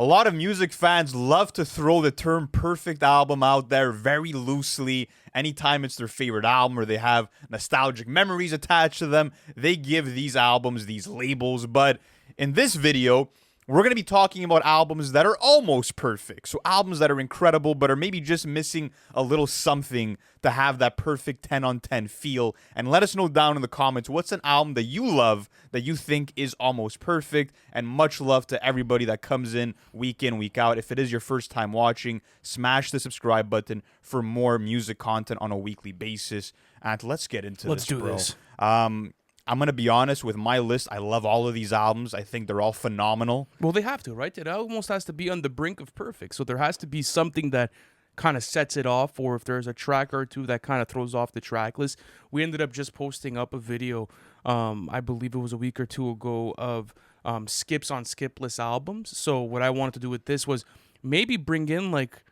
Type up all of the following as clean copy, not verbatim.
A lot of music fans love to throw the term perfect album out there very loosely. Anytime it's their favorite album or they have nostalgic memories attached to them, they give these albums these labels. But in this video, we're going to be talking about albums that are almost perfect. So albums that are incredible, but are maybe just missing a little something to have that perfect 10 on 10 feel. And let us know down in the comments, what's an album that you love that you think is almost perfect? And much love to everybody that comes in, week out. If it is your first time watching, smash the subscribe button for more music content on a weekly basis. And let's get into Let's do this. I'm going to be honest with my list. I love all of these albums. I think they're all phenomenal. Well, they have to, right? It almost has to be on the brink of perfect. So there has to be something that kind of sets it off, or if there's a track or two that kind of throws off the track list. We ended up just posting up a video, I believe it was a week or two ago, of skips on skip list albums. So what I wanted to do with this was maybe bring in like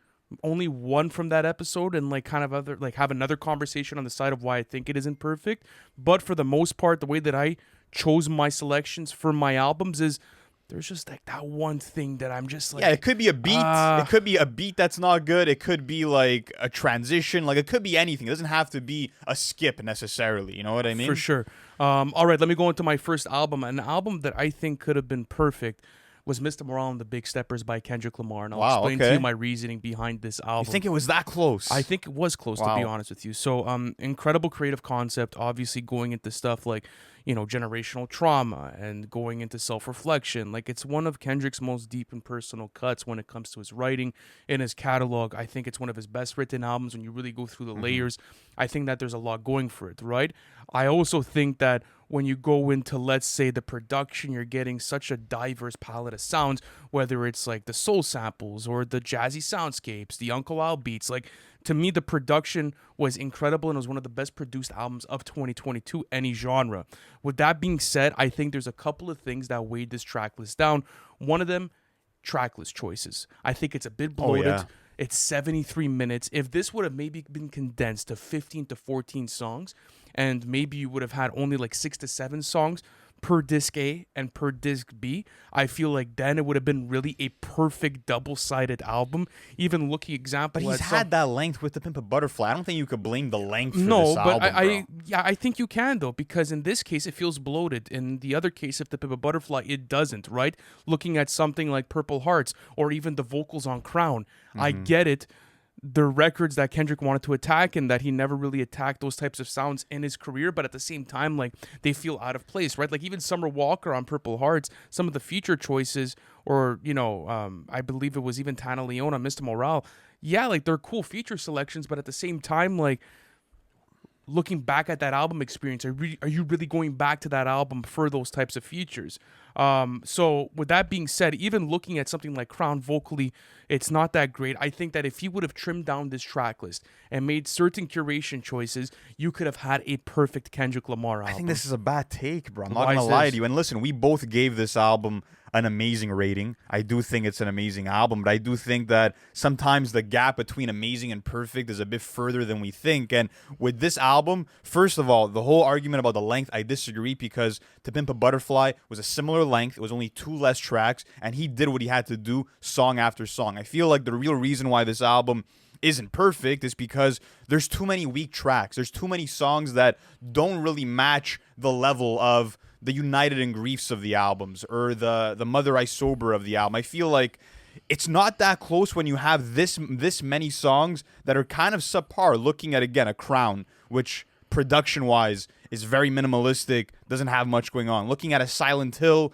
only one from that episode and like kind of other like have another conversation on the side of why I think it isn't perfect. But for the most part, the way that I chose my selections for my albums is there's just like that one thing that I'm just like, yeah, it could be a beat. It could be a beat that's not good. It could be like a transition. Like it could be anything. It doesn't have to be a skip necessarily. You know what I mean? For sure. All right, let me go into my first album. An album that I think could have been perfect was Mr. Morale and the Big Steppers by Kendrick Lamar. And I'll explain to you my reasoning behind this album. You think it was that close? I think it was close, to be honest with you. So, incredible creative concept, obviously going into stuff like, you know, generational trauma and going into self-reflection. Like, it's one of Kendrick's most deep and personal cuts when it comes to his writing and his catalog. I think it's one of his best written albums when you really go through the layers. I think that there's a lot going for it, right? I also think that when you go into, let's say, the production, you're getting such a diverse palette of sounds, whether it's like the soul samples or the jazzy soundscapes, the Uncle Al beats. Like, to me, the production was incredible and it was one of the best produced albums of 2022, any genre. With that being said, I think there's a couple of things that weighed this track list down. One of them, tracklist choices. I think it's a bit bloated. Oh, yeah. It's 73 minutes. If this would have maybe been condensed to 15 to 14 songs, and maybe you would have had only like 6 to 7 songs per disc A and per disc B, I feel like then it would have been really a perfect double-sided album. Even looking example, but he's had that length with the Pimp a Butterfly. I don't think you could blame the length for no, this album. but I think you can though, because in this case it feels bloated. In the other case, if the Pimp a Butterfly, it doesn't. Right? Looking at something like Purple Hearts or even the vocals on Crown, I get it. The records that Kendrick wanted to attack and that he never really attacked those types of sounds in his career, but at the same time, like, they feel out of place, right? Like, even Summer Walker on Purple Hearts, some of the feature choices, or, you know, I believe it was even Tana Leone on Mr. Morale. Yeah, like, they're cool feature selections, but at the same time, like, looking back at that album experience, are you really going back to that album for those types of features? So with that being said, even looking at something like Crown vocally, it's not that great. I think that if he would have trimmed down this track list and made certain curation choices, you could have had a perfect Kendrick Lamar album. I think this is a bad take, bro. I'm not going to lie to you. And listen, we both gave this album an amazing rating. I do think it's an amazing album, but I do think that sometimes the gap between amazing and perfect is a bit further than we think. And with this album, first of all, the whole argument about the length, I disagree, because To Pimp a Butterfly was a similar length. It was only 2 less tracks, and he did what he had to do song after song. I feel like the real reason why this album isn't perfect is because there's too many weak tracks. There's too many songs that don't really match the level of the United in Griefs of the albums or the Mother I Sober of the album. I feel like it's not that close when you have this many songs that are kind of subpar. Looking at, again, a Crown, which production-wise is very minimalistic, doesn't have much going on. Looking at a Silent Hill,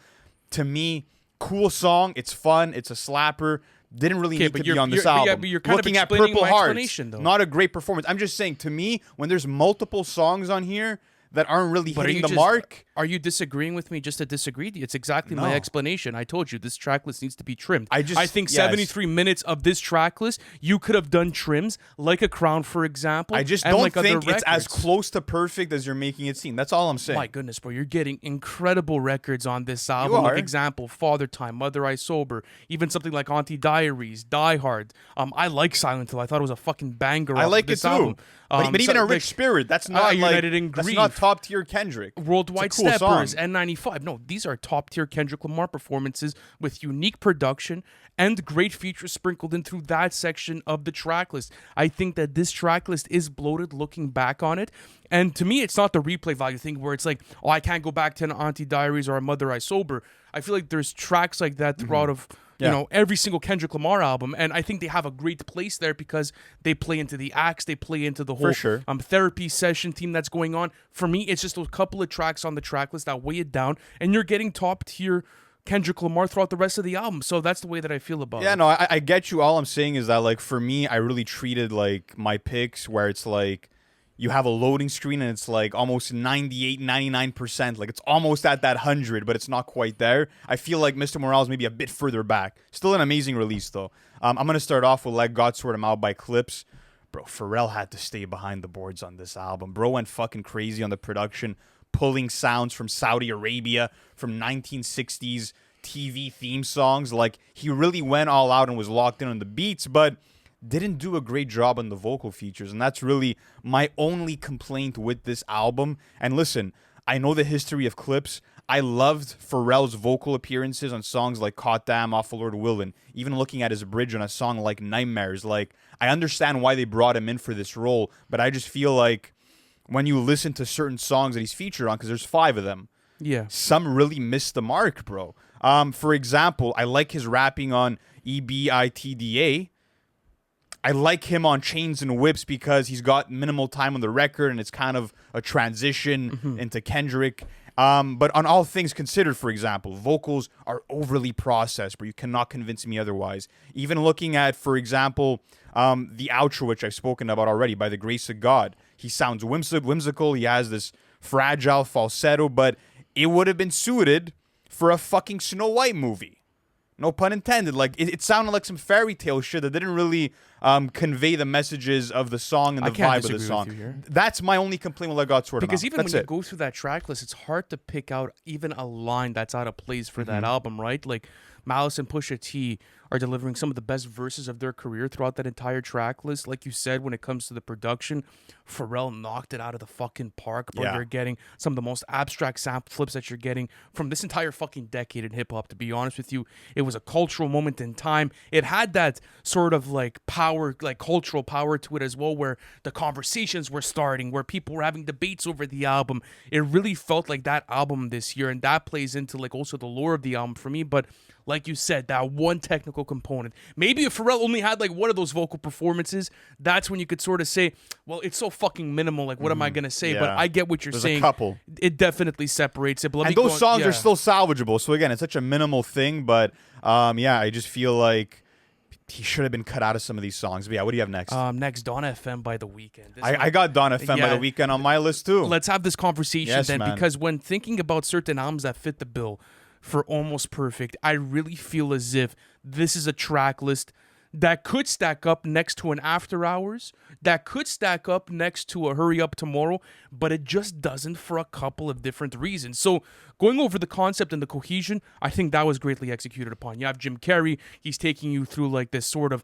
to me, cool song, it's fun, it's a slapper. Didn't really need to be on this album. But you're kind Looking of at Purple Hearts, though. Not a great performance. I'm just saying, to me, when there's multiple songs on here that aren't really hitting the mark. Are you disagreeing with me just to disagree? It's exactly my explanation. I told you this track list needs to be trimmed. I think 73 minutes of this track list, you could have done trims, like a Crown, for example. I just don't think it's as close to perfect as you're making it seem. That's all I'm saying. My goodness, bro. You're getting incredible records on this album. Like example, Father Time, Mother I Sober, even something like Auntie Diaries, Die Hard. I like Silent Hill. I thought it was a fucking banger. I like it too. But even a Rich Spirit, that's not United in Grief. That's not top tier Kendrick. Worldwide it's a Steppers, song. N95. No, these are top tier Kendrick Lamar performances with unique production and great features sprinkled in through that section of the track list. I think that this track list is bloated looking back on it. And to me, it's not the replay value thing where it's like, oh, I can't go back to an Auntie Diaries or a Mother I Sober. I feel like there's tracks like that throughout of every single Kendrick Lamar album, and I think they have a great place there because they play into the acts, they play into the whole therapy session theme that's going on. For me, it's just a couple of tracks on the track list that weigh it down, and you're getting top tier Kendrick Lamar throughout the rest of the album. So that's the way that I feel about it. Yeah, no, I get you. All I'm saying is that, like, for me, I really treated, like, my picks where it's like you have a loading screen and it's like almost 98, 99%. Like, it's almost at that 100, but it's not quite there. I feel like Mr. Morale's maybe a bit further back. Still an amazing release, though. I'm going to start off with Let God Sort Him Out by Clipse. Bro, Pharrell had to stay behind the boards on this album. Bro went fucking crazy on the production, pulling sounds from Saudi Arabia, from 1960s TV theme songs. Like, he really went all out and was locked in on the beats, but didn't do a great job on the vocal features. And that's really my only complaint with this album. And listen, I know the history of Clipse. I loved Pharrell's vocal appearances on songs like Caught Damn off of Lord Willin'. Even looking at his bridge on a song like Nightmares. Like, I understand why they brought him in for this role, but I just feel like when you listen to certain songs that he's featured on, because there's 5 of them, some really missed the mark, bro. For example, I like his rapping on EBITDA. I like him on Chains and Whips because he's got minimal time on the record and it's kind of a transition into Kendrick. But on All Things Considered, for example, vocals are overly processed, but you cannot convince me otherwise. Even looking at, for example, the outro, which I've spoken about already, By the Grace of God. He sounds whimsical. He has this fragile falsetto, but it would have been suited for a fucking Snow White movie. No pun intended. Like, it sounded like some fairy tale shit that didn't really convey the messages of the song and the vibe of the song. That's my only complaint with Let God Sort Him Out. Because even when you go through that track list, it's hard to pick out even a line that's out of place for that album, right? Like, Malice and Pusha T are delivering some of the best verses of their career throughout that entire track list. Like you said, when it comes to the production, Pharrell knocked it out of the fucking park, bro. You're getting some of the most abstract sample flips that you're getting from this entire fucking decade in hip-hop, to be honest with you. It was a cultural moment in time. It had that sort of, like, power, like, cultural power to it as well, where the conversations were starting, where people were having debates over the album. It really felt like that album this year, and that plays into, like, also the lore of the album for me. But like you said, that one technical component. Maybe if Pharrell only had like one of those vocal performances, that's when you could sort of say, well, it's so fucking minimal. Like, what am I going to say? But I get what you're saying. A couple. It definitely separates it. But and those songs are still salvageable. So again, it's such a minimal thing. But I just feel like he should have been cut out of some of these songs. But yeah, what do you have next? Next, Dawn FM by The Weeknd. I got Dawn FM by The Weeknd on my list too. Let's have this conversation because when thinking about certain albums that fit the bill for Almost Perfect, I really feel as if this is a track list that could stack up next to an After Hours, that could stack up next to a Hurry Up Tomorrow, but it just doesn't for a couple of different reasons. So going over the concept and the cohesion, I think that was greatly executed upon. You have Jim Carrey, he's taking you through like this sort of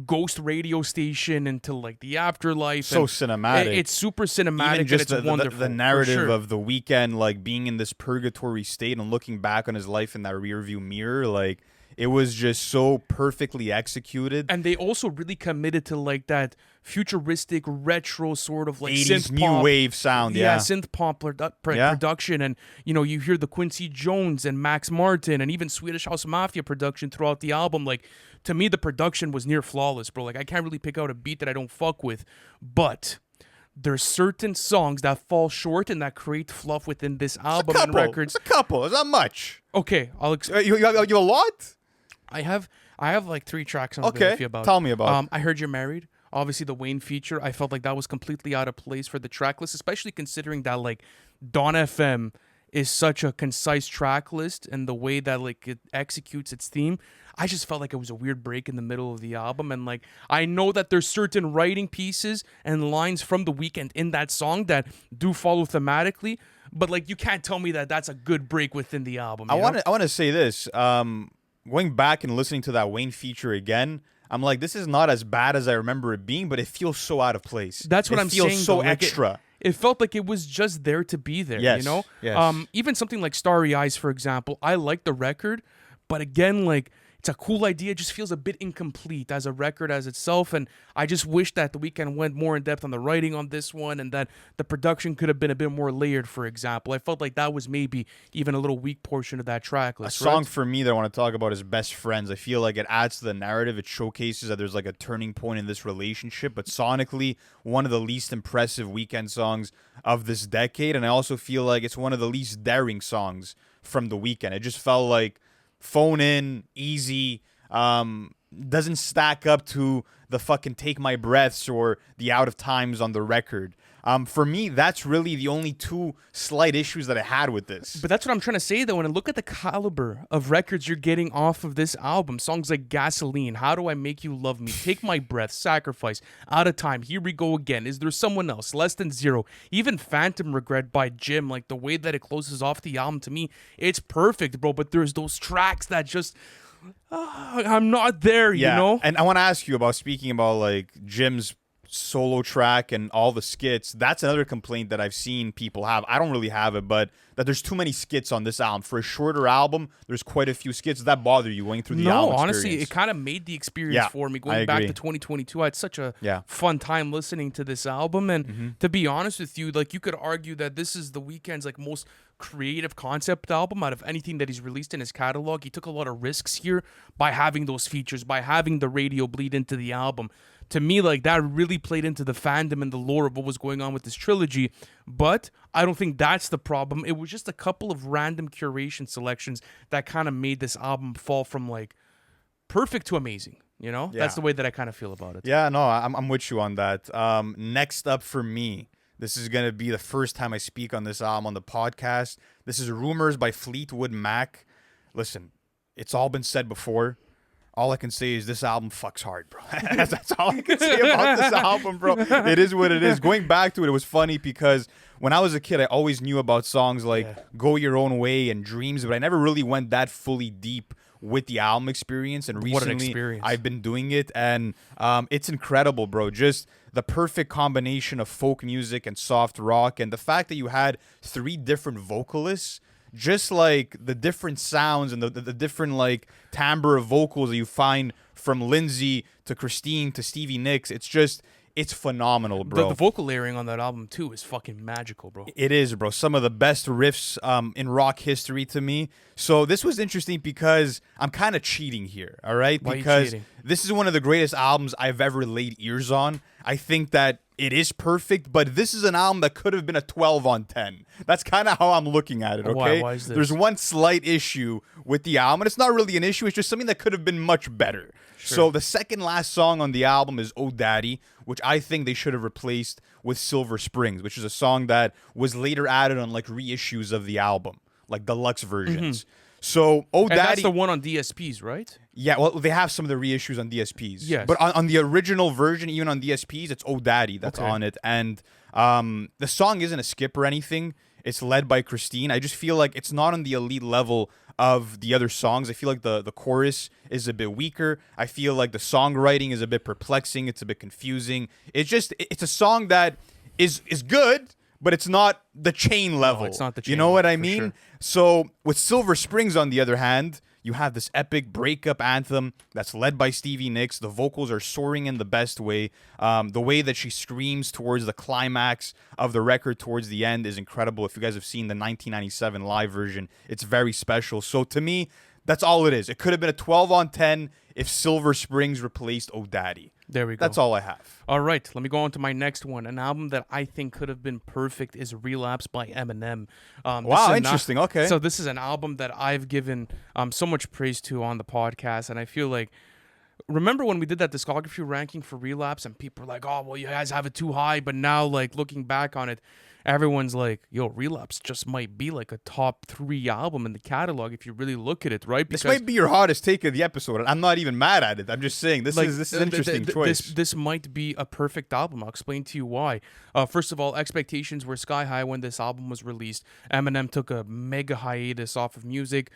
ghost radio station into like the afterlife. So cinematic. It's super cinematic. Even just and it's wonderful. The narrative of The Weeknd, like being in this purgatory state and looking back on his life in that rearview mirror, like it was just so perfectly executed. And they also really committed to like that futuristic retro sort of like 80s synth new pop, wave sound. Yeah, synth pop production. And you know, you hear the Quincy Jones and Max Martin and even Swedish House Mafia production throughout the album. Like, to me, the production was near flawless, bro. Like, I can't really pick out a beat that I don't fuck with, but there's certain songs that fall short and that create fluff within this album and records. It's a couple. It's not much. Okay, I'll explain. You have a lot? I have like 3 tracks on about. Tell me about. I Heard You're Married. Obviously, the Wayne feature. I felt like that was completely out of place for the track list, especially considering that like Dawn FM is such a concise track list and the way that like it executes its theme. I just felt like it was a weird break in the middle of the album. And like, I know that there's certain writing pieces and lines from The Weeknd in that song that do follow thematically, but like, you can't tell me that that's a good break within the album. I want to say this. Going back and listening to that Wayne feature again, I'm like, this is not as bad as I remember it being, but it feels so out of place. That's what I'm saying. It feels so extra. it felt like it was just there to be there. Yes, You know, yes. even something like Starry Eyes, for example. I like the record, but again, like it's a cool idea. It just feels a bit incomplete as a record as itself, and I just wish that the Weeknd went more in depth on the writing on this one, and that the production could have been a bit more layered. For example, I felt like that was maybe even a little weak portion of that track list. A song for me that I want to talk about is Best Friends. I feel like it adds to the narrative. It showcases that there's like a turning point in this relationship, but sonically, one of the least impressive Weeknd songs of this decade. And I also feel like it's one of the least daring songs from the Weeknd. It just felt like phone in, easy, doesn't stack up to the fucking Take My Breaths or the Out of Times on the record. For me, that's really the only two slight issues that I had with this. But that's what I'm trying to say, though. When I look at the caliber of records you're getting off of this album, songs like Gasoline, How Do I Make You Love Me, Take My Breath, Sacrifice, Out of Time, Here We Go Again, Is There Someone Else, Less Than Zero, even Phantom Regret by Jim, like the way that it closes off the album, to me, it's perfect, bro. But there's those tracks that just... I'm not there, you know? And I want to ask you about, speaking about like Jim's solo track and all the skits. That's another complaint that I've seen people have. I don't really have it, but that there's too many skits on this album. For a shorter album, there's quite a few skits. Does that bother you going through the album? No, honestly, it kind of made the experience for me. Going back to 2022, I had such a fun time listening to this album. And to be honest with you, like you could argue that this is the Weeknd's like most creative concept album out of anything that he's released in his catalog. He took a lot of risks here by having those features, by having the radio bleed into the album. To me, like that really played into the fandom and the lore of what was going on with this trilogy. But I don't think that's the problem. It was just a couple of random curation selections that kind of made this album fall from like perfect to amazing. You know, that's the way that I kind of feel about it. Yeah, no, I'm with you on that. Next up for me, this is going to be the first time I speak on this album on the podcast. This is Rumors by Fleetwood Mac. Listen, it's all been said before. All I can say is this album fucks hard, bro. That's all I can say about this album, bro. It is what it is. Going back to it, it was funny because when I was a kid, I always knew about songs like Go Your Own Way and Dreams, but I never really went that fully deep with the album experience. And recently, I've been doing it, and it's incredible, bro. Just the perfect combination of folk music and soft rock, and the fact that you had 3 different vocalists. Just like the different sounds and the different like timbre of vocals that you find from Lindsay to Christine to Stevie Nicks, it's phenomenal, bro. The vocal layering on that album too is fucking magical, bro. It is, bro. Some of the best riffs in rock history to me. So this was interesting because I'm kind of cheating here, all right? Why because are you cheating? This is one of the greatest albums I've ever laid ears on. I think that it is perfect, but this is an album that could have been a 12 on 10. That's kind of how I'm looking at it, okay? Why is this? There's one slight issue with the album, and it's not really an issue. It's just something that could have been much better. Sure. So the second last song on the album is Oh Daddy, which I think they should have replaced with Silver Springs, which is a song that was later added on like reissues of the album, like deluxe versions. So Oh Daddy, that's the one on DSPs, right? Yeah, well, they have some of the reissues on DSPs. Yes. But on the original version, even on DSPs, it's Oh Daddy that's on it. And the song isn't a skip or anything. It's led by Christine. I just feel like it's not on the elite level of the other songs. I feel like the chorus is a bit weaker. I feel like the songwriting is a bit perplexing. It's a bit confusing. It's a song that is good, but it's not the chain level. No, it's not the chain You know what I for mean? sure. So with Silver Springs, on the other hand, you have this epic breakup anthem that's led by Stevie Nicks. The vocals are soaring in the best way. The way that she screams towards the climax of the record towards the end is incredible. If you guys have seen the 1997 live version, it's very special. So to me, that's all it is. It could have been a 12 on 10 if Silver Springs replaced Oh Daddy. There we go. That's all I have. All right, let me go on to my next one. An album that I think could have been perfect is Relapse by Eminem. Wow, interesting. Okay. So this is an album that I've given so much praise to on the podcast, and I feel like, remember when we did that discography ranking for Relapse, and people were like, oh, well, you guys have it too high, but now, like, looking back on it, everyone's like, yo, Relapse just might be like a top 3 album in the catalog if you really look at it, right? Because this might be your hottest take of the episode. I'm not even mad at it. I'm just saying this is an interesting choice. This might be a perfect album. I'll explain to you why. First of all, expectations were sky high when this album was released. Eminem took a mega hiatus off of music.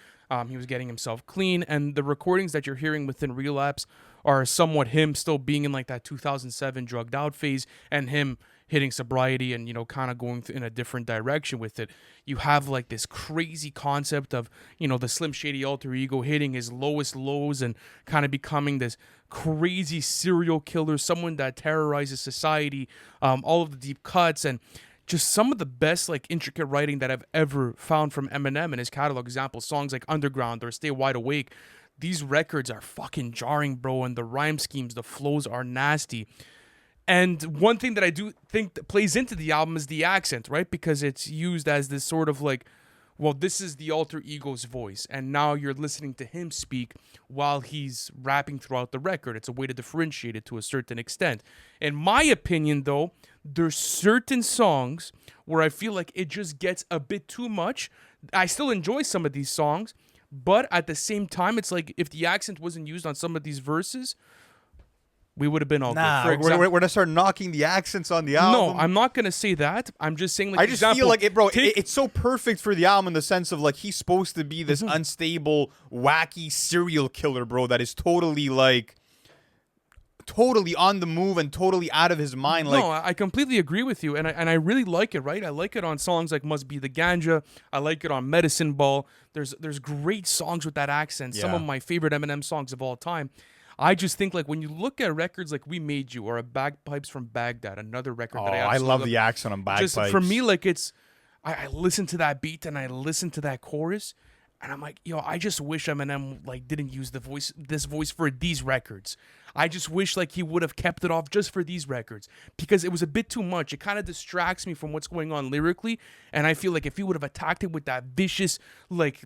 He was getting himself clean, and the recordings that you're hearing within Relapse are somewhat him still being in like that 2007 drugged out phase, and him hitting sobriety and, you know, kind of going in a different direction with it. You have like this crazy concept of, you know, the Slim Shady alter ego hitting his lowest lows and kind of becoming this crazy serial killer, someone that terrorizes society, all of the deep cuts and just some of the best like intricate writing that I've ever found from Eminem in his catalog. Example, songs like Underground or Stay Wide Awake. These records are fucking jarring, bro, and the rhyme schemes, the flows are nasty. And one thing that I do think that plays into the album is the accent, right? Because it's used as this sort of like, well, this is the alter ego's voice, and now you're listening to him speak while he's rapping throughout the record. It's a way to differentiate it to a certain extent. In my opinion, though, there's certain songs where I feel like it just gets a bit too much. I still enjoy some of these songs, but at the same time, it's like if the accent wasn't used on some of these verses, we would have been all good. For we're going to start knocking the accents on the album. No, I'm not going to say that. I'm just saying, like, I just feel like, it's so perfect for the album in the sense of, like, he's supposed to be this unstable, wacky serial killer, bro, that is totally, like, totally on the move and totally out of his mind. Like, no, I completely agree with you, and I really like it, right? I like it on songs like Must Be the Ganja. I like it on Medicine Ball. There's great songs with that accent. Some of my favorite Eminem songs of all time. I just think, like, when you look at records like We Made You or a Bagpipes from Baghdad, another record that I love the accent on Bagpipes. Just for me, like, it's I listen to that beat and I listen to that chorus, and I'm like, yo, I just wish Eminem like didn't use this voice for these records. I just wish like he would have kept it off just for these records because it was a bit too much. It kind of distracts me from what's going on lyrically, and I feel like if he would have attacked it with that vicious like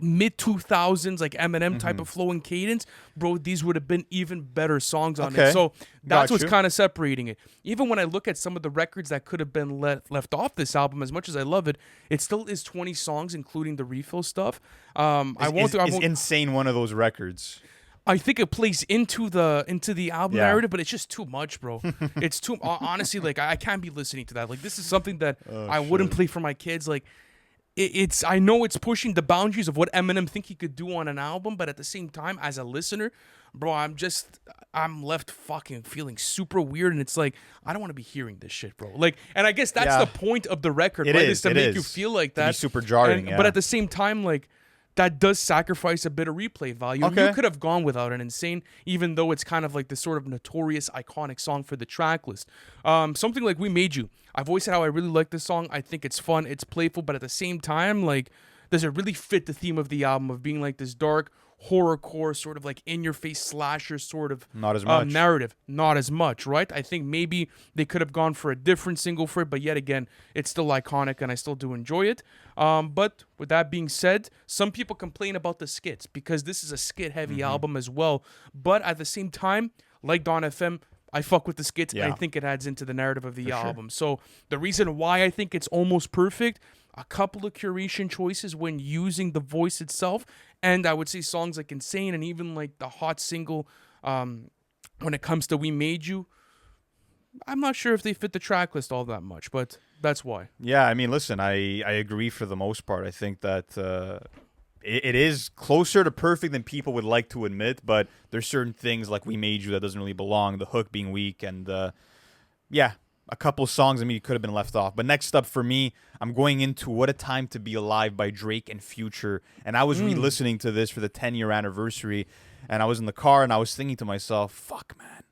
mid 2000s like Eminem type of flow and cadence, bro, these would have been even better songs on it. So that's what's kind of separating it. Even when I look at some of the records that could have been left off this album, as much as I love it, it still is 20 songs, including the refill stuff. It's insane. One of those records. I think it plays into the album narrative, but it's just too much, bro. It's too honestly, like I can't be listening to that. Like this is something that I wouldn't play for my kids. Like it's I know it's pushing the boundaries of what Eminem think he could do on an album, but at the same time, as a listener, bro, I'm left fucking feeling super weird, and it's like I don't want to be hearing this shit, bro. Like, and I guess that's the point of the record, right? Is to make you feel like that. To be super jarring, but at the same time, like. That does sacrifice a bit of replay value. Okay. You could have gone without an Insane, even though it's kind of like this sort of notorious, iconic song for the track list. Something like We Made You. I've always said how I really like this song. I think it's fun, it's playful, but at the same time, like, does it really fit the theme of the album of being like this dark, horrorcore, sort of like in-your-face slasher sort of not as much. Narrative? Not as much, right? I think maybe they could have gone for a different single for it, but yet again, it's still iconic and I still do enjoy it. But with that being said, some people complain about the skits because this is a skit-heavy album as well. But at the same time, like Dawn FM, I fuck with the skits and I think it adds into the narrative of the album. So the reason why I think it's almost perfect, a couple of curation choices when using the voice itself, and I would say songs like Insane and even like the hot single when it comes to We Made You, I'm not sure if they fit the track list all that much, but that's why. Yeah, I mean, listen, I agree for the most part. I think that it is closer to perfect than people would like to admit, but there's certain things like We Made You that doesn't really belong, the hook being weak, and a couple songs, I mean, it could have been left off. But next up for me, I'm going into What a Time to Be Alive by Drake and Future. And I was re-listening to this for the 10-year anniversary. And I was in the car and I was thinking to myself, fuck, man.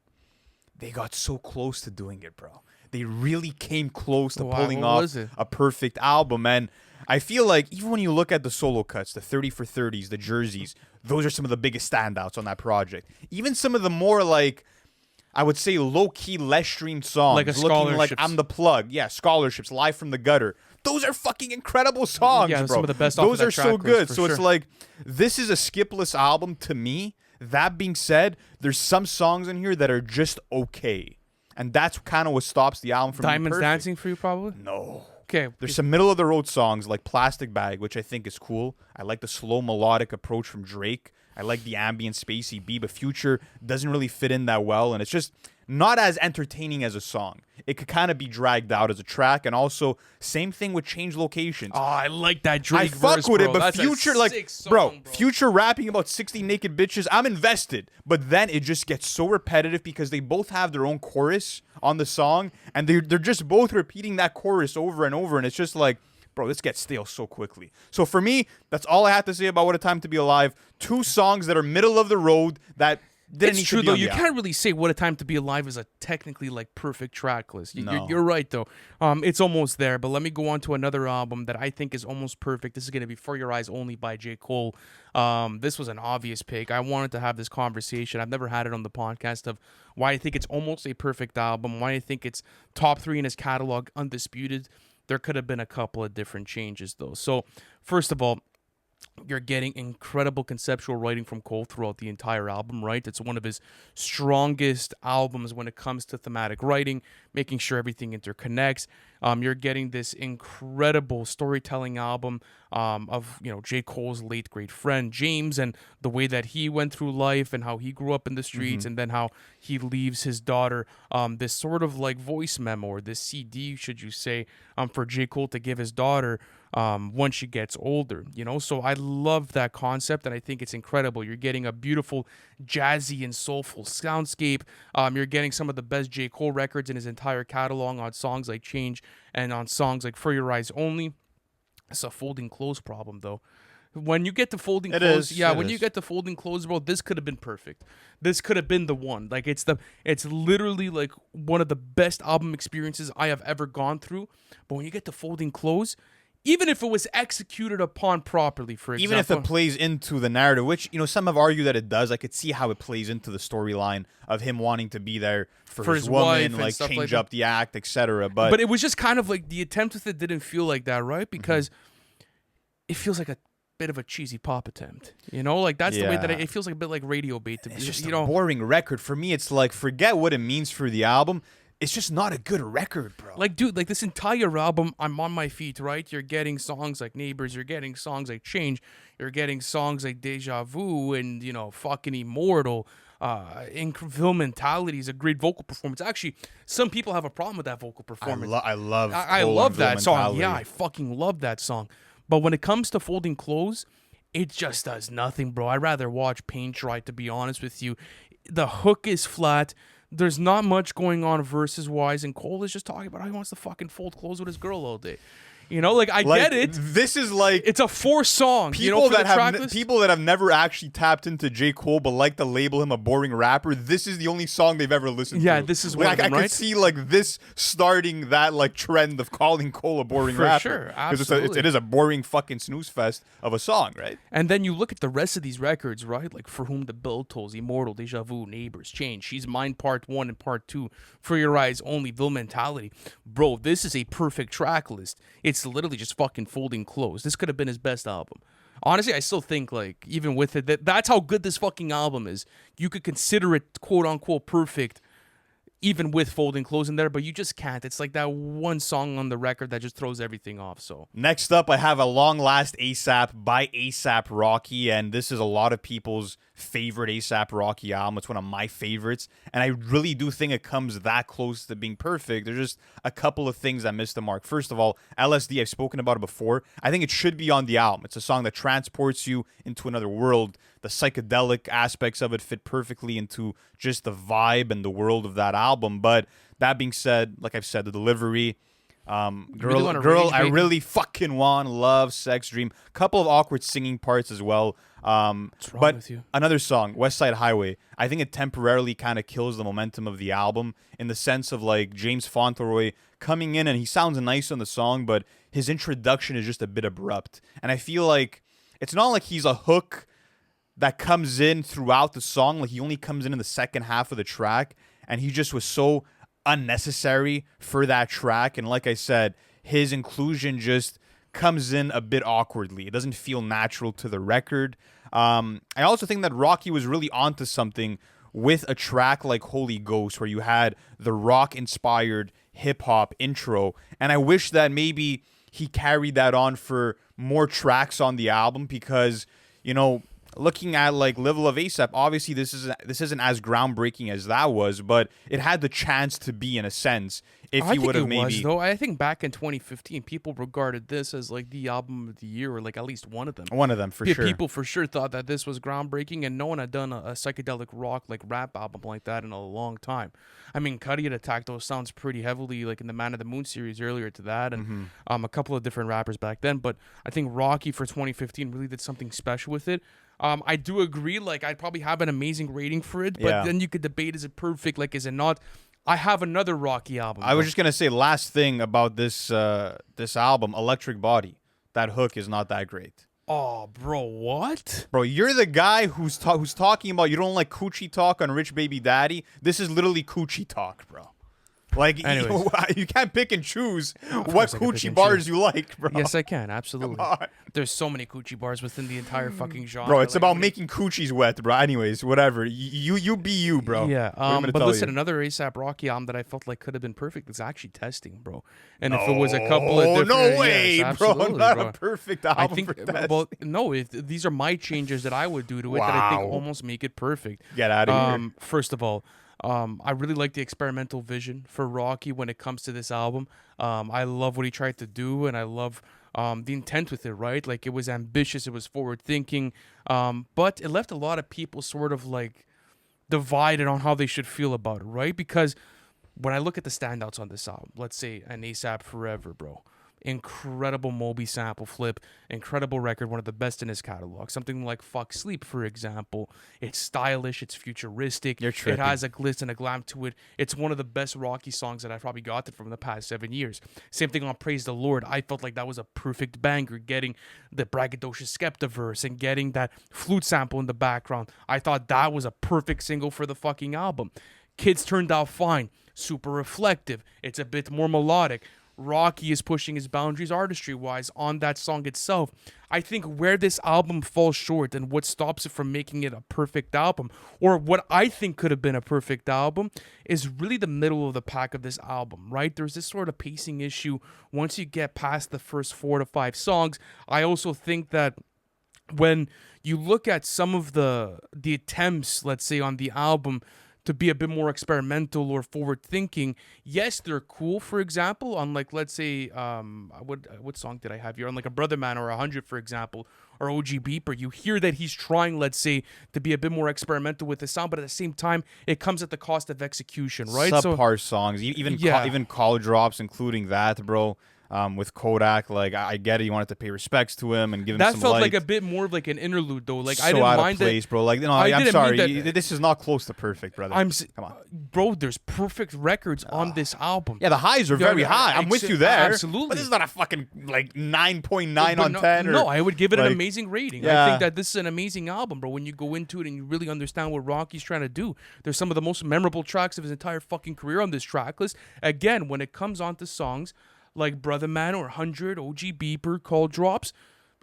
They got so close to doing it, bro. They really came close to pulling off a perfect album. And I feel like even when you look at the solo cuts, the 30 for 30s, the jerseys, those are some of the biggest standouts on that project. Even some of the more like, I would say low-key, less streamed songs. Like a Scholarships. Like I'm the Plug. Yeah, Scholarships, Live from the Gutter. Those are fucking incredible songs, bro. Some of the best those are so good. So it's like, this is a skipless album to me. That being said, there's some songs in here that are just okay. And that's kind of what stops the album from being Diamonds perfect. Dancing for you, probably? No. Okay. There's some middle-of-the-road songs like Plastic Bag, which I think is cool. I like the slow melodic approach from Drake. I like the ambient spacey beat, but Future doesn't really fit in that well, and it's just not as entertaining as a song. It could kind of be dragged out as a track, and also same thing with Change Locations. Oh, I like that Drake I fuck verse, with bro. it, but That's a Future, sick song, bro. Future rapping about 60 naked bitches, I'm invested. But then it just gets so repetitive because they both have their own chorus on the song, and they're just both repeating that chorus over and over, and it's just like, bro, this gets stale so quickly. So for me, that's all I have to say about What a Time to Be Alive. 2 songs that are middle of the road that didn't need It's true to be though. on You the can't album. really say "What a Time to Be Alive" is a technically like perfect track list. No. You're right though. It's almost there. But let me go on to another album that I think is almost perfect. This is gonna be "For Your Eyes Only" by J. Cole. This was an obvious pick. I wanted to have this conversation. I've never had it on the podcast of why I think it's almost a perfect album. Why I think it's top 3 in his catalog, undisputed. There could have been a couple of different changes though. So first of all, you're getting incredible conceptual writing from Cole throughout the entire album, right? It's one of his strongest albums when it comes to thematic writing, making sure everything interconnects. You're getting this incredible storytelling album of, J. Cole's late great friend James, and the way that he went through life and how he grew up in the streets, and then how he leaves his daughter this sort of like voice memo, or this CD, should you say, for J. Cole to give his daughter once she gets older, So I love that concept, and I think it's incredible. You're getting a beautiful jazzy and soulful soundscape. You're getting some of the best J. Cole records in his entire catalog on songs like Change and on songs like For Your Eyes Only. It's a folding clothes problem though. When you get to folding clothes, you get to folding clothes, bro, this could have been perfect. This could have been the one. Like it's literally like one of the best album experiences I have ever gone through. But when you get to folding clothes, even if it was executed upon properly, for example. Even if it plays into the narrative, which, some have argued that it does. I could see how it plays into the storyline of him wanting to be there for his woman, wife, like stuff change like up the act, etc. But it was just kind of like the attempt with it didn't feel like that, right? Because it feels like a bit of a cheesy pop attempt. Like that's the way that it feels like a bit like radio bait to be. it's just a boring record. For me, it's like, forget what it means for the album. It's just not a good record, bro. Like, dude, like this entire album, I'm on my feet, right? You're getting songs like Neighbors, you're getting songs like Change, you're getting songs like Deja Vu and, fucking Immortal. Incredible Mentality is a great vocal performance. Actually, some people have a problem with that vocal performance. I love that song. Yeah, I fucking love that song. But when it comes to Folding Clothes, it just does nothing, bro. I'd rather watch paint dry, to be honest with you. The hook is flat. There's not much going on verses wise, and Cole is just talking about how he wants to fucking fold clothes with his girl all day. I get it. This is like it's a 4 song. People that have never actually tapped into J. Cole but like to label him a boring rapper. This is the only song they've ever listened to. Yeah, this is one of them, I could see like this starting that like trend of calling Cole a boring rapper. For sure, absolutely. It is a boring fucking snooze fest of a song, right? And then you look at the rest of these records, right? Like For Whom the Bell Tolls, Immortal, Deja Vu, Neighbors, Change, She's Mine Part 1 and Part 2, For Your Eyes Only, Ville Mentality. Bro, this is a perfect track list. It's literally just fucking folding clothes. This could have been his best album. Honestly, I still think, like, even with it, that's how good this fucking album is. You could consider it quote-unquote perfect even with folding clothes in there, but you just can't. It's like that one song on the record that just throws everything off. So next up, I have A Long Last ASAP by ASAP Rocky, and this is a lot of people's favorite ASAP Rocky album. It's one of my favorites, and I really do think it comes that close to being perfect. There's just a couple of things that missed the mark. First of all, LSD, I've spoken about it before. I think it should be on the album. It's a song that transports you into another world. The psychedelic aspects of it fit perfectly into just the vibe and the world of that album. But that being said, like I've said, the delivery, girl, I really fucking want love, sex dream. Couple of awkward singing parts as well. What's wrong with you? Another song, West Side Highway. I think it temporarily kind of kills the momentum of the album in the sense of like James Fauntleroy coming in, and he sounds nice on the song, but his introduction is just a bit abrupt. And I feel like it's not like he's a hook that comes in throughout the song. Like he only comes in the second half of the track, and he just was so unnecessary for that track. And like I said, his inclusion just comes in a bit awkwardly. It doesn't feel natural to the record. I also think that Rocky was really onto something with a track like Holy Ghost, where you had the rock-inspired hip-hop intro. And I wish that maybe he carried that on for more tracks on the album, because, you know, looking at like level of ASAP, obviously this isn't as groundbreaking as that was, but it had the chance to be in a sense. If I you think would it have maybe was though. I think back in 2015, people regarded this as like the album of the year, or like at least one of them. one of them for sure. People for sure thought that this was groundbreaking, and no one had done a psychedelic rock like rap album like that in a long time. I mean, Cudi had attacked those sounds pretty heavily, like in the Man of the Moon series earlier to that, and a couple of different rappers back then. But I think Rocky for 2015 really did something special with it. I do agree. Like, I'd probably have an amazing rating for it, but then you could debate: is it perfect? Like, is it not? I have another Rocky album. I was just gonna say last thing about this this album, Electric Body. That hook is not that great. Oh, bro, what? Bro, you're the guy who's talking about you don't like coochie talk on Rich Baby Daddy. This is literally coochie talk, bro. Like, you can't pick and choose what coochie bars you like, bro. Yes, I can. Absolutely. There's so many coochie bars within the entire fucking genre. Bro, it's like, about making coochies wet, bro. Anyways, whatever. You be you, bro. Yeah. But listen, another ASAP Rocky album that I felt like could have been perfect is actually Testing, bro. And if it was a couple of different... no way, yes, bro. Not bro. a perfect album I think, for Testing. well, no, these are my changes that I would do to it that I think almost make it perfect. Get out of here. First of all, I really like the experimental vision for Rocky when it comes to this album. I love what he tried to do, and I love the intent with it, right? Like, it was ambitious, it was forward thinking, but it left a lot of people sort of like divided on how they should feel about it, right? Because when I look at the standouts on this album, let's say an ASAP Forever, bro. Incredible Moby sample flip, incredible record, one of the best in his catalog. Something like Fuck Sleep, for example. It's stylish, it's futuristic, You're tripping. it has a glitz and a glam to it. It's one of the best Rocky songs that I've probably gotten from the past 7 years. Same thing on Praise the Lord. I felt like that was a perfect banger, getting the braggadocious Skepta verse and getting that flute sample in the background. I thought that was a perfect single for the fucking album. Kids Turned Out Fine, super reflective. It's a bit more melodic. Rocky is pushing his boundaries artistry-wise on that song itself. I think where this album falls short and what stops it from making it a perfect album, or what I think could have been a perfect album, is really the middle of the pack of this album, right? There's this sort of pacing issue once you get past the first 4 to 5 songs. I also think that when you look at some of the attempts, let's say, on the album to be a bit more experimental or forward thinking, yes, they're cool. For example, on like, let's say, what song did I have here? On like a Brother Man or 100, for example, or OG Beeper, you hear that he's trying, let's say, to be a bit more experimental with the sound, but at the same time, it comes at the cost of execution, right? Subpar songs, even Call Drops, including that, bro. With Kodak, like, I get it, you wanted to pay respects to him and give him some that felt light. like a bit more of like an interlude, though. Like, so I didn't out mind of place, that, bro. Like, no, I'm sorry, this is not close to perfect, brother. Come on, bro. There's perfect records on this album. Yeah, the highs are very high. I'm with you there. Absolutely, but this is not a fucking like 9.9 on 10. No, I would give it an amazing rating. Yeah. I think that this is an amazing album, bro. When you go into it and you really understand what Rocky's trying to do, there's some of the most memorable tracks of his entire fucking career on this track list. Again, when it comes on to songs like Brother Man or 100, OG Beeper, Call Drops,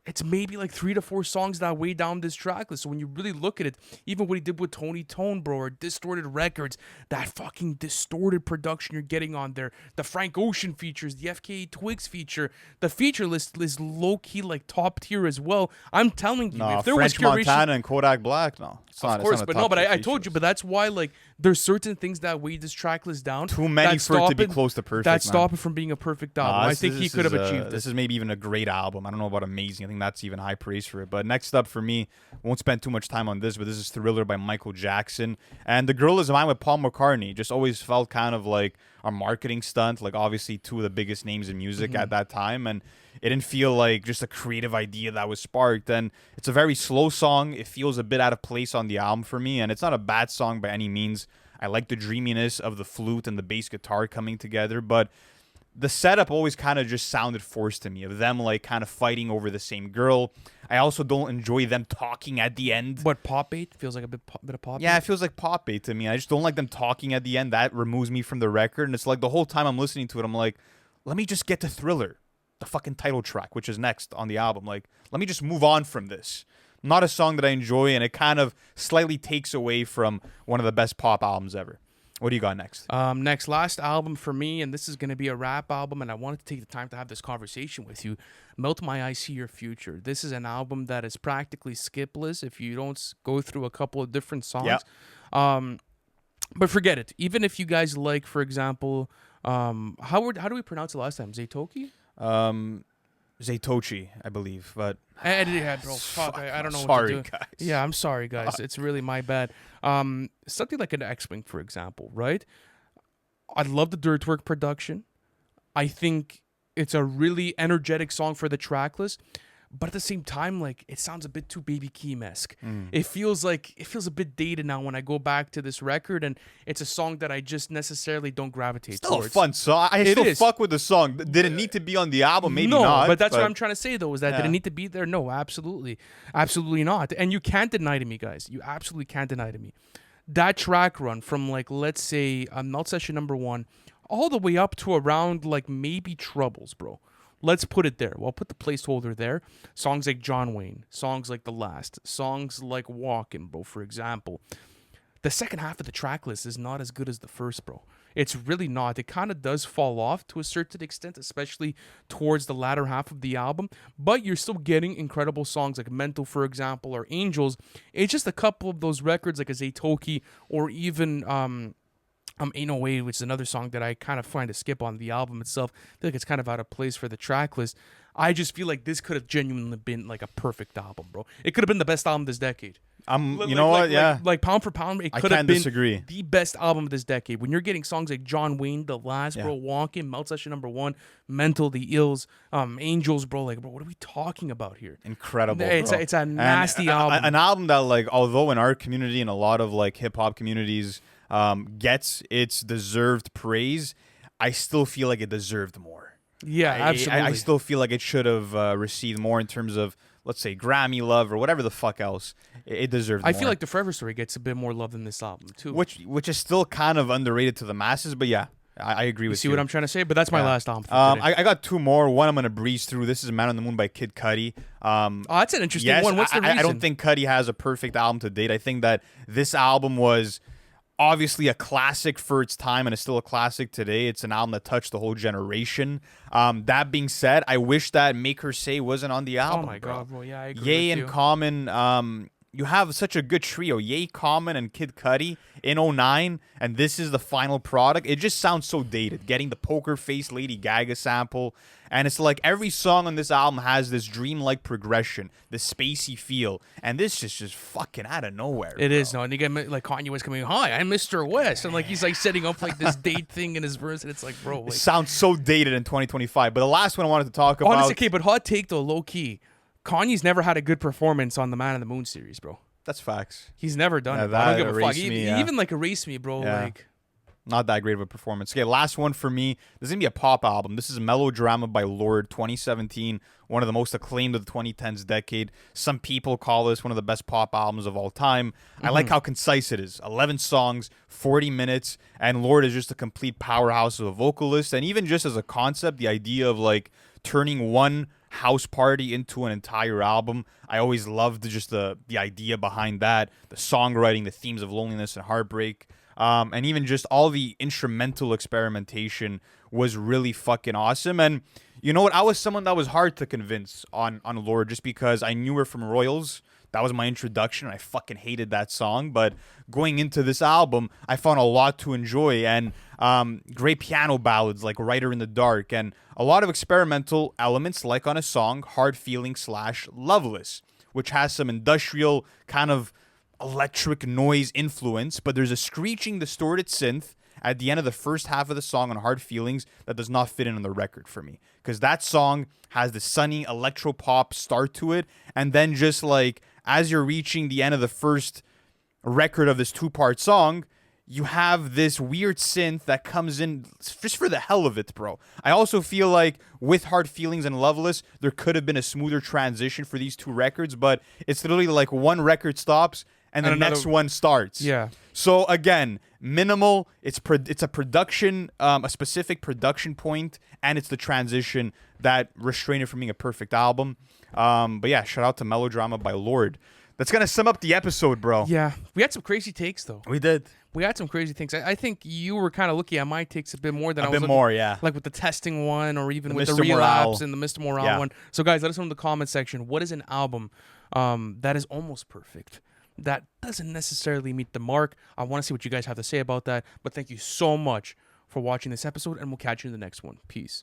it's maybe like 3 to 4 songs that weigh down this track list. So when you really look at it, even what he did with Tony Tone, bro, or Distorted Records, that fucking distorted production you're getting on there, the Frank Ocean features, the FKA Twigs feature, the feature list is low-key like top tier as well. I'm telling you, if there French was curation, Montana and Kodak Black, no. Of course, but I told you, but that's why, like, there's certain things that weigh this track list down. Too many for it to be close to perfect. That stop it from being a perfect album. I think he could have achieved this. This is maybe even a great album. I don't know about amazing. I think that's even high praise for it. But next up for me, won't spend too much time on this, but this is Thriller by Michael Jackson. And The Girl Is Mine with Paul McCartney just always felt kind of like a marketing stunt. Like, obviously, 2 of the biggest names in music at that time. And it didn't feel like just a creative idea that was sparked. And it's a very slow song. It feels a bit out of place on the album for me. And it's not a bad song by any means. I like the dreaminess of the flute and the bass guitar coming together. But the setup always kind of just sounded forced to me, of them like kind of fighting over the same girl. I also don't enjoy them talking at the end. What, pop bait? Feels like a bit of pop bait? Yeah, it feels like pop bait to me. I just don't like them talking at the end. That removes me from the record. And it's like the whole time I'm listening to it, I'm like, let me just get to Thriller, the fucking title track, which is next on the album. Like, let me just move on from this. Not a song that I enjoy, and it kind of slightly takes away from one of the best pop albums ever. What do you got next? Next, last album for me, and this is going to be a rap album, and I wanted to take the time to have this conversation with you. Melt My Eyes, See Your Future. This is an album that is practically skipless if you don't go through a couple of different songs. Yep. But forget it. Even if you guys like, for example, how do we pronounce it last time? Zaytoki? Zaytochi, I believe, but Yeah, bro. Fuck, I don't know sorry, what to do. guys. Yeah, I'm sorry, guys. It's really my bad. Something like an X-Wing, for example, right? I love the dirt work production. I think it's a really energetic song for the track list. But at the same time, like, it sounds a bit too Baby Keem-esque. It feels a bit dated now when I go back to this record, and it's a song that I just necessarily don't gravitate Still towards. a fun song. I still fuck with the song. Did it need to be on the album? Maybe no, not. But that's what I'm trying to say, though, is that did Yeah. it need to be there? No, absolutely. Absolutely not. And you can't deny to me, guys. You absolutely can't deny to me. That track run from, like, let's say, Melt Session number 1, all the way up to around, like, maybe Troubles, bro. Let's put it there. Well, I'll put the placeholder there. Songs like John Wayne, songs like The Last, songs like Walkin', bro, for example. The second half of the track list is not as good as the first, bro. It's really not. It kind of does fall off to a certain extent, especially towards the latter half of the album. But you're still getting incredible songs like Mental, for example, or Angels. It's just a couple of those records like a Zaytoki or even Ain't No Way, which is another song that I kind of find to skip on the album itself. I feel like it's kind of out of place for the track list. I just feel like this could have genuinely been like a perfect album, bro. It could have been the best album this decade. You know what? Yeah. Like pound for pound, it could have can't been disagree. the best album of this decade. When you're getting songs like John Wayne, The Last, bro, Walkin', Melt Session number 1, Mental, The Ills, Angels, bro. Like, bro, what are we talking about here? Incredible. It's bro. it's a nasty album. An album that, like, although in our community and a lot of like hip hop communities gets its deserved praise, I still feel like it deserved more. Yeah, absolutely. I still feel like it should have received more in terms of, let's say, Grammy love or whatever the fuck else. It deserved more. I feel like The Forever Story gets a bit more love than this album, too. Which is still kind of underrated to the masses, but yeah, I agree with you. See what I'm trying to say? But that's my last album for today. I got two more. One I'm going to breeze through. This is Man on the Moon by Kid Cudi. That's an interesting Yes, one. What's the reason? I don't think Cudi has a perfect album to date. I think that this album was obviously a classic for its time and is still a classic today. It's an album that touched the whole generation. That being said, I wish that Make Her Say wasn't on the album. Oh my god, bro. Yeah, I agree Ye with and you. Common, you have such a good trio. Ye, Common, and Kid Cudi in 09, and this is the final product. It just sounds so dated. Getting the poker face Lady Gaga sample, and it's like every song on this album has this dreamlike progression, this spacey feel, and this is just fucking out of nowhere. It bro. is, no. And you get like Kanye West coming, "Hi, I'm Mr. West," and like he's like setting up like this date thing in his verse, and it's like, bro, It like, sounds so dated in 2025. But the last one I wanted to talk about. honestly, okay, but hot take though, low key, Kanye's never had a good performance on the Man on the Moon series, bro. That's facts. He's never done Yeah, it. Bro. I don't that give a fuck. Erase Me, He yeah. even like Erase Me, bro. Yeah. Like, Not that great of a performance. Okay, last one for me. This is going to be a pop album. This is Melodrama by Lorde, 2017. One of the most acclaimed of the 2010s decade. Some people call this one of the best pop albums of all time. I like how concise it is. 11 songs, 40 minutes, and Lorde is just a complete powerhouse of a vocalist. And even just as a concept, the idea of like turning one house party into an entire album, I always loved just the idea behind that, the songwriting, the themes of loneliness and heartbreak. And even just all the instrumental experimentation was really fucking awesome. And you know what? I was someone that was hard to convince on Lorde just because I knew her from Royals. That was my introduction. I fucking hated that song. But going into this album, I found a lot to enjoy. And great piano ballads like Writer in the Dark. And a lot of experimental elements like on a song, Hard Feeling / Loveless, which has some industrial kind of electric noise influence, but there's a screeching distorted synth at the end of the first half of the song on Hard Feelings that does not fit in on the record for me, because that song has the sunny electro pop start to it, and then just like as you're reaching the end of the first record of this 2-part song, you have this weird synth that comes in just for the hell of it, bro. I also feel like with Hard Feelings and Loveless, there could have been a smoother transition for these two records, but it's literally like one record stops and the next one starts. yeah. So again, minimal. It's a production, a specific production point, and it's the transition that restrained it from being a perfect album. But yeah, shout out to Melodrama by Lorde. That's gonna sum up the episode, bro. Yeah, we had some crazy takes though. We did. We had some crazy things. I think you were kind of looking at my takes a bit more than I A was bit looking, more, yeah. like with the testing one, or even The with the Mr. relapse Morale. and the Mr. Morale Yeah. one. So guys, let us know in the comment section, what is an album that is almost perfect, that doesn't necessarily meet the mark? I want to see what you guys have to say about that. But thank you so much for watching this episode, and we'll catch you in the next one. Peace.